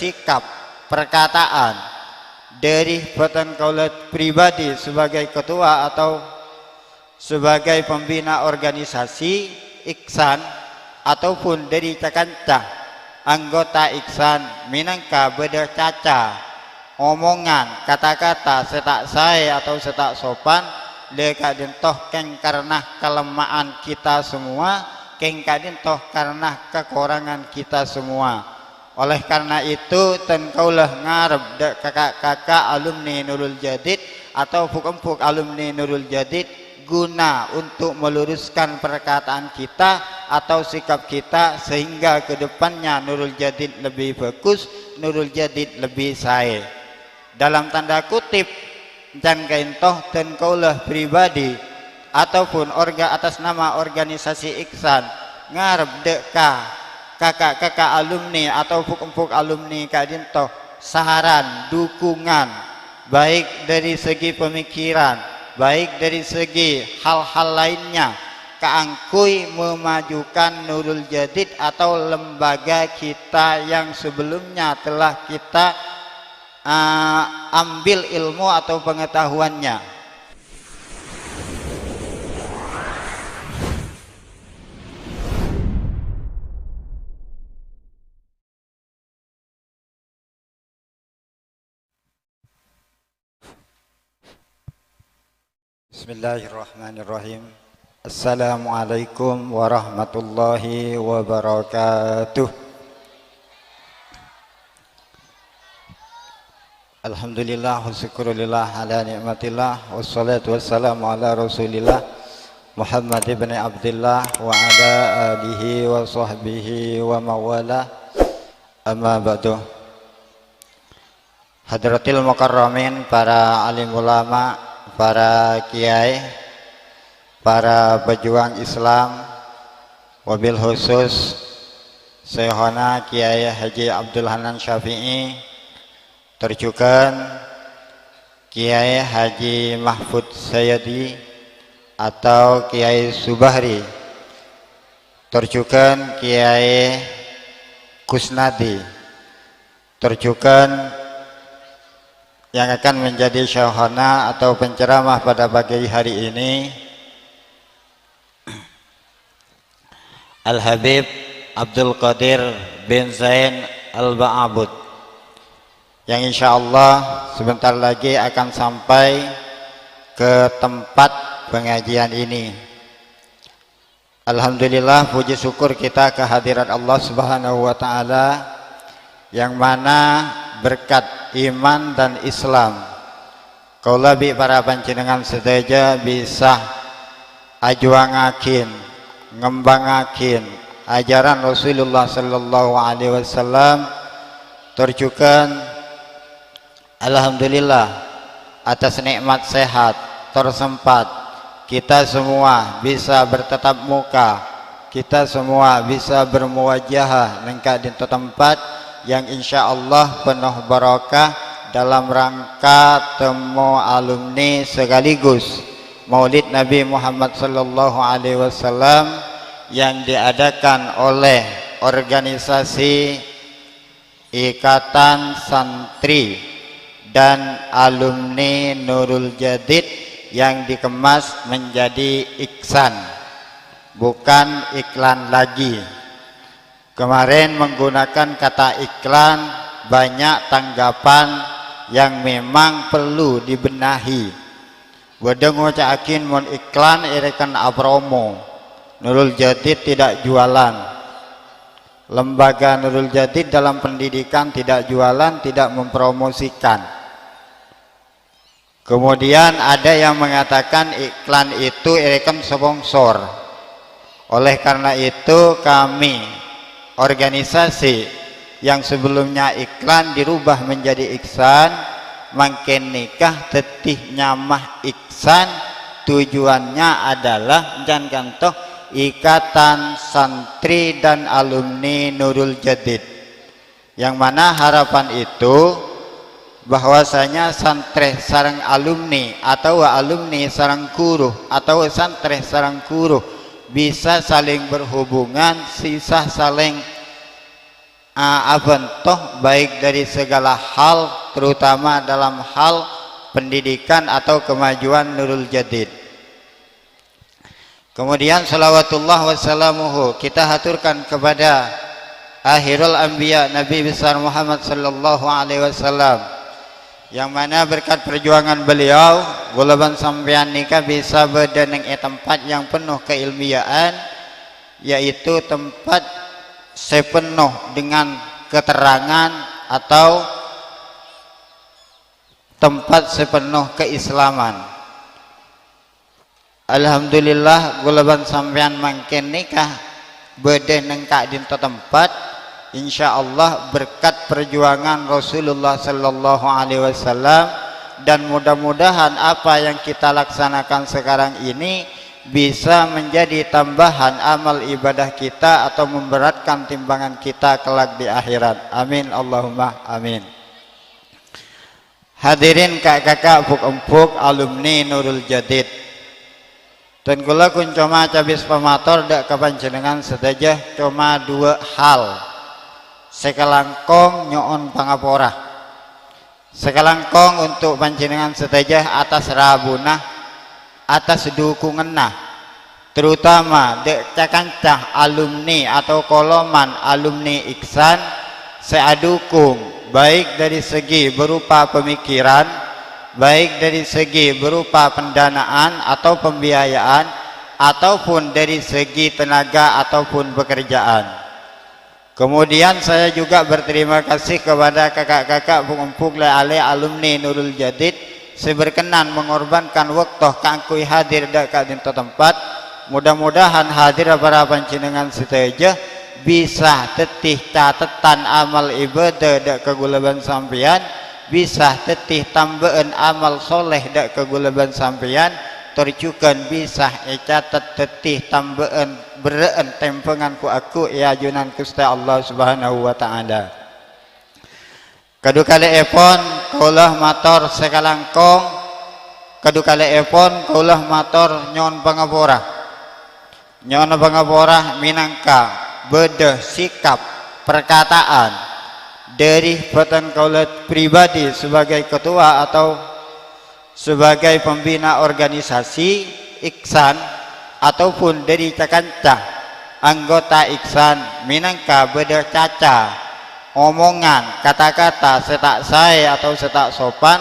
bersikap, perkataan dari batan kaula pribadi sebagai ketua atau sebagai pembina organisasi Iksan, ataupun dari cakanca anggota Iksan minangka beda caca omongan kata-kata setak saya atau setak sopan leka dintoh keng karena kelemahan kita semua, keng kadintoh karena kekurangan kita semua. Oleh karena itu tengkaulah ngarep kakak-kakak alumni Nurul Jadid atau empuk-empuk alumni Nurul Jadid guna untuk meluruskan perkataan kita atau sikap kita sehingga kedepannya Nurul Jadid lebih bagus, Nurul Jadid lebih sae. Dalam tanda kutip dan kaintoh dan kaulah pribadi ataupun atas nama organisasi Iksan ngarep deka kakak-kakak alumni atau empuk-empuk alumni kadintoh saran dukungan baik dari segi pemikiran, baik dari segi hal-hal lainnya keangkui memajukan Nurul Jadid atau lembaga kita yang sebelumnya telah kita ambil ilmu atau pengetahuannya. Bismillahirrahmanirrahim. Assalamualaikum warahmatullahi wabarakatuh. Alhamdulillah wa syukurillah ala ni'matillah wassalatu wassalamu ala rasulillah Muhammad ibn Abdullah wa ala alihi wa sahbihi wa mawala amma ba'du. Hadratil mukarramin, para alim ulama, para kiai, para pejuang Islam, wabil khusus Syekhona Kiai Haji Abdul Hanan Syafi'i, terjukan Kiai Haji Mahfud Sayyadi atau Kiai Subahri, terjukan Kiai Kusnadi, terjukan yang akan menjadi syakhona atau penceramah pada pagi hari ini Al-Habib Abdul Qadir bin Zain Al-Ba'abud, yang insya Allah sebentar lagi akan sampai ke tempat pengajian ini. Alhamdulillah, puji syukur kita kehadirat Allah Subhanahu wa Ta'ala, yang mana berkat iman dan Islam kaula bi para panjenengan sedaya bisa ajuangakin, ngembangakin ajaran Rasulullah sallallahu alaihi wasallam. Terjukan alhamdulillah atas nikmat sehat tersempat kita semua bisa bertatap muka, kita semua bisa bermuwajahah nengka di tempat yang insya Allah penuh barakah dalam rangka temu alumni sekaligus Maulid Nabi Muhammad sallallahu alaihi wasallam yang diadakan oleh organisasi Ikatan Santri dan Alumni Nurul Jadid yang dikemas menjadi Iksan, bukan iklan lagi. Kemarin menggunakan kata iklan, banyak tanggapan yang memang perlu dibenahi. Wedeng ngocakin mon iklan irekan apromo. Nurul Jadid tidak jualan. Lembaga Nurul Jadid dalam pendidikan tidak jualan, tidak mempromosikan. Kemudian ada yang mengatakan iklan itu irekan sponsor. Oleh karena itu kami organisasi yang sebelumnya iklan dirubah menjadi Iksan, makin nikah tetih nyamah Iksan, tujuannya adalah jangan toh Ikatan Santri dan Alumni Nurul Jadid, yang mana harapan itu bahwasanya santri sarang alumni atau alumni sarang guru atau santri sarang guru bisa saling berhubungan, sisa saling abentoh baik dari segala hal, terutama dalam hal pendidikan atau kemajuan Nurul Jadid. Kemudian salawatullah wassalamuhu kita haturkan kepada akhirul anbiya Nabi besar Muhammad sallallahu alaihi wasallam, yang mana berkat perjuangan beliau gulaban sampean nikah bisa berdeneng tempat yang penuh keilmiaan, yaitu tempat sepenuh dengan keterangan atau tempat sepenuh keislaman. Alhamdulillah gulaban sampean mangken nikah berdeneng kak dinto tempat, insyaallah berkat perjuangan Rasulullah sallallahu alaihi wasallam, dan mudah-mudahan apa yang kita laksanakan sekarang ini bisa menjadi tambahan amal ibadah kita atau memberatkan timbangan kita kelak di akhirat. Amin Allahumma amin. Hadirin kakak-kakak, empuk-empuk alumni Nurul Jadid, dan kula kun cuma cabis pemator dak kapanjenengan sedaya cuma dua hal. Sekelangkong nyoon pangapora, sekelangkong untuk panjenengan sedaya atas rabunah, atas dukunganna, terutama dek cakancah alumni atau koloman alumni Iksan seadukung, baik dari segi berupa pemikiran, baik dari segi berupa pendanaan atau pembiayaan, ataupun dari segi tenaga ataupun pekerjaan. Kemudian saya juga berterima kasih kepada kakak-kakak empuk ale alumni Nurul Jadid seberkenan mengorbankan waktu kangkui hadir dak dinto tempat. Mudah-mudahan hadir para panjenengan seteja bisa tetih catatan amal ibadah dak kegulaban sampeyan, bisa tetih tambahan amal soleh dak kegulaban sampeyan, terjukan bisa catat tetih tambahan bereen tempengan ku aku ya junan Gusti Allah Subhanahu wa taala. Kadu kali epon kaulah mator sekalangkong, kadu kali epon kaulah mator nyon pangapora, nyon pangapora minangka beda sikap perkataan dari peten kaulah pribadi sebagai ketua atau sebagai pembina organisasi Iksan, ataupun dari cakancah anggota Iksan minangka beda caca omongan kata-kata setak saya atau setak sopan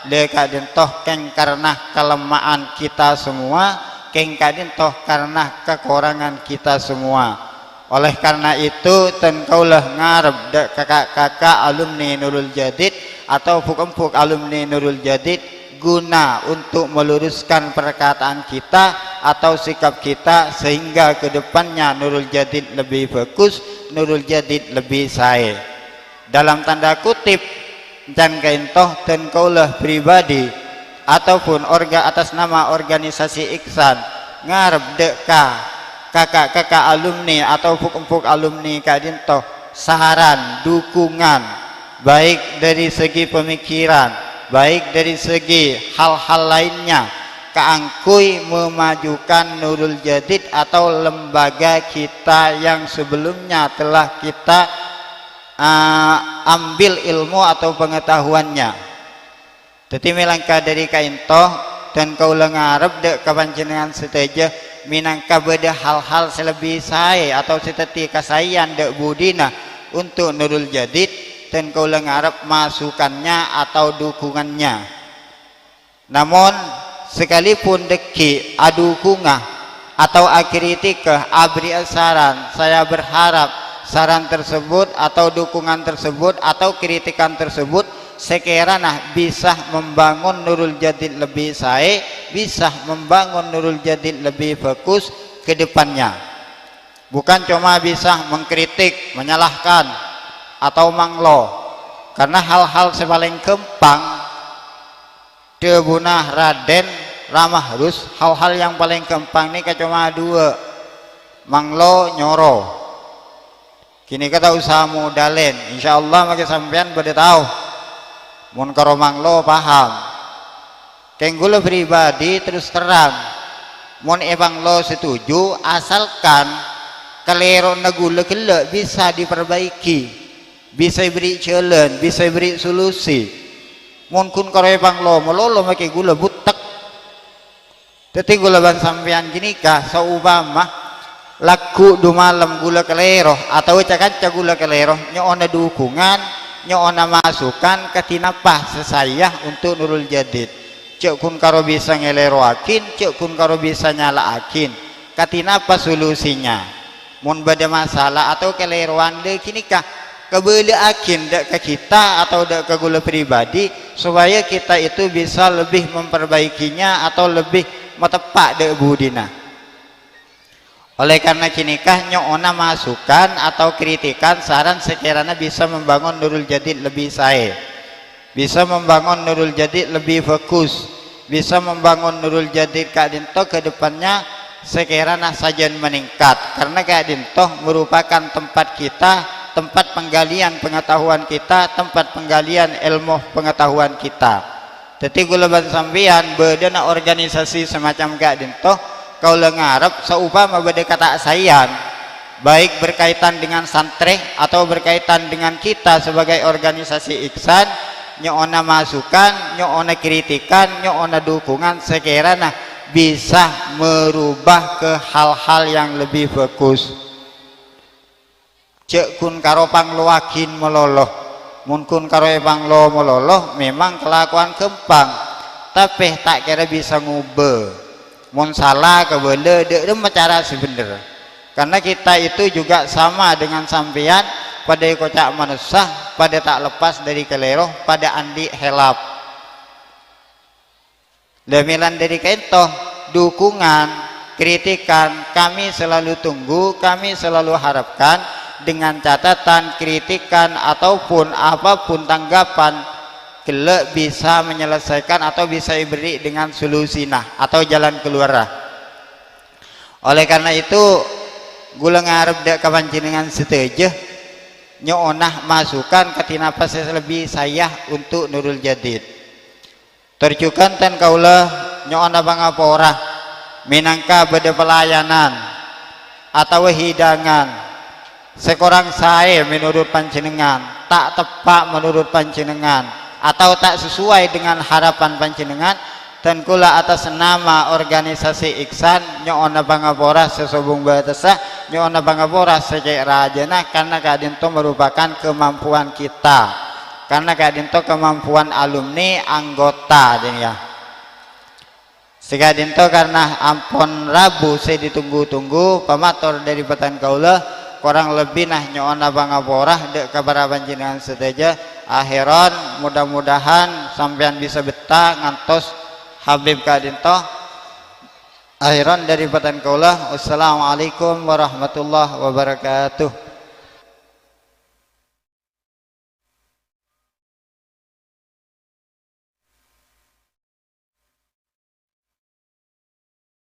leka dintoh keng karena kelemahan kita semua, keng kadintoh karena kekurangan kita semua. Oleh karena itu tenkaulah ngarep kakak-kakak alumni Nurul Jadid atau empuk-empuk alumni Nurul Jadid guna untuk meluruskan perkataan kita atau sikap kita sehingga kedepannya Nurul Jadid lebih bagus, Nurul Jadid lebih sae. Dalam tanda kutip dan kaintoh dan kaulah pribadi ataupun atas nama organisasi Iksan ngarep deka kakak-kakak alumni atau empuk-empuk alumni kadintoh saran dukungan baik dari segi pemikiran, baik dari segi hal-hal lainnya keangkui memajukan Nurul Jadid atau lembaga kita yang sebelumnya telah kita ambil ilmu atau pengetahuannya. Teti melangkah dari kaintoh dan kau lengarep dek kepanjenengan seteja minangka beda hal-hal selebih saya atau seteti kasayan dek budina untuk Nurul Jadid, dan kau lengarep masukannya atau dukungannya. Namun sekalipun deki adukungah atau akritikah abri saran, saya berharap saran tersebut atau dukungan tersebut atau kritikan tersebut sekiranya bisa membangun Nurul Jadid lebih sae, bisa membangun Nurul Jadid lebih bagus ke depannya. Bukan cuma bisa mengkritik, menyalahkan atau manglo, karena hal-hal sepaling kempang debunah Raden ramah harus hal-hal yang paling kempang ini cuma dua, manglo nyoro. Kini kata usaha modalen, insyaallah maka sampean pada tahu mun karo manglo paham. Kenggula pribadi terus terang mun ebang lo setuju asalkan kelero nagula kele bisa diperbaiki. bisa beri jalan, bisa beri solusi. Mun kun karo panglo melolo make gula butek. Teti gula ban sampean gini kah saupama laku du malam gula kelero atau cakanca gula kelero nyo ona dukungan, nyo ona masukan katinapa sesayah untuk Nurul Jadid. Cek kun karo bisa ngelero akin, cek kun karo bisa nyala akin. Katinapa solusinya? Mun bada masalah atau keleroan de kini kah kebeli akin dek ke kita atau dek ke gula pribadi supaya kita itu bisa lebih memperbaikinya atau lebih metepak dek budina. Oleh karena kinikah nyona masukan atau kritikan saran sekiranya bisa membangun Nurul Jadid lebih sae, bisa membangun Nurul Jadid lebih fokus, bisa membangun Nurul Jadid Kak Dinto ke depannya sekiranya sajian meningkat, karena Kak Dinto merupakan tempat kita, tempat penggalian pengetahuan kita, tempat penggalian ilmu pengetahuan kita. Jadi gulaban sampean bedana organisasi semacam Kak Dinto kau ngarep seupama beda kata sayan, baik berkaitan dengan santri atau berkaitan dengan kita sebagai organisasi Ihsan, nyona masukan, nyona kritikan, nyona dukungan sekiranya bisa merubah ke hal-hal yang lebih bagus. Cek kun karo pangloakin meloloh, mun kun karo panglo meloloh memang kelakuan kempang, tapi tak kira bisa ngubah. Mun salah kebele dek cara sebener, karena kita itu juga sama dengan sampean pada kocak manusia, pada tak lepas dari kelero, pada andi helap demilan dari kento dukungan kritikan kami selalu tunggu, kami selalu harapkan dengan catatan kritikan ataupun apapun tanggapan kelak bisa menyelesaikan atau bisa diberi dengan solusi atau jalan keluar. Oleh karena itu gula ngarep dek kepancingan setuju nyonah masukan ketinapa lebih sayah untuk Nurul Jadid tercukan ten kaula nyonah bangapora minangka beda pelayanan atau hidangan sekorang saya menurut panjenengan tak tepat menurut panjenengan atau tak sesuai dengan harapan panjenengan dan kula atas nama organisasi Ihsan nyona bangapora sesobung batasa nyona bangapora sejak rajana, karena Kak Dinto merupakan kemampuan kita, karena Kak Dinto kemampuan alumni anggota ya. Sehingga Dinto karena ampun Rabu saya ditunggu-tunggu pemator dari petan kaula kurang lebih nyona bangapora dek kabar panjenengan sedaja akhiran mudah-mudahan sampean bisa betah ngantos Habib Kak Dinto. Akhiran dari petan kaula, wassalamualaikum warahmatullahi wabarakatuh.